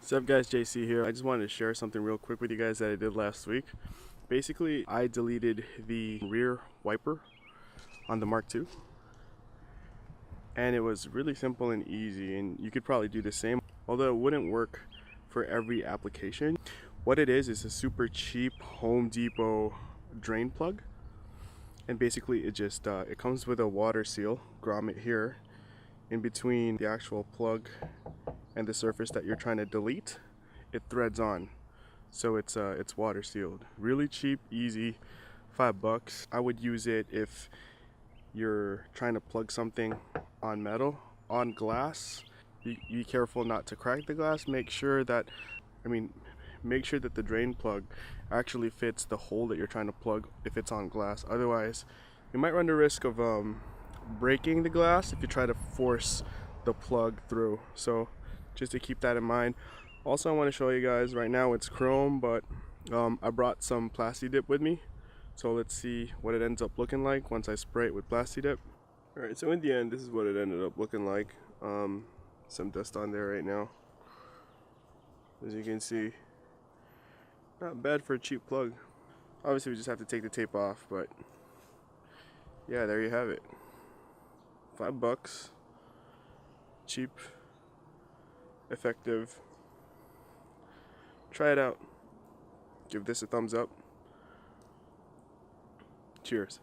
What's up guys, JC here. I just wanted to share something real quick with you guys that I did last week. Basically, I deleted the rear wiper on the Mark II. And it was really simple and easy, and you could probably do the same. Although it wouldn't work for every application. What it is a super cheap Home Depot drain plug. And basically it comes with a water seal grommet here in between the actual plug and the surface that you're trying to delete. It threads on, so it's water sealed. Really cheap, easy, $5. I would use it if you're trying to plug something on metal. On glass, be careful not to crack the glass. Make sure that the drain plug actually fits the hole that you're trying to plug if it's on glass. Otherwise, you might run the risk of breaking the glass if you try to force the plug through. So just to keep that in mind. Also, I want to show you guys, right now it's chrome, but I brought some Plasti Dip with me. So let's see what it ends up looking like once I spray it with Plasti Dip. Alright, so in the end, this is what it ended up looking like. Some dust on there right now. As you can see, not bad for a cheap plug. Obviously we just have to take the tape off, but yeah, there you have it. $5. Cheap, effective. Try it out. Give this a thumbs up. Cheers.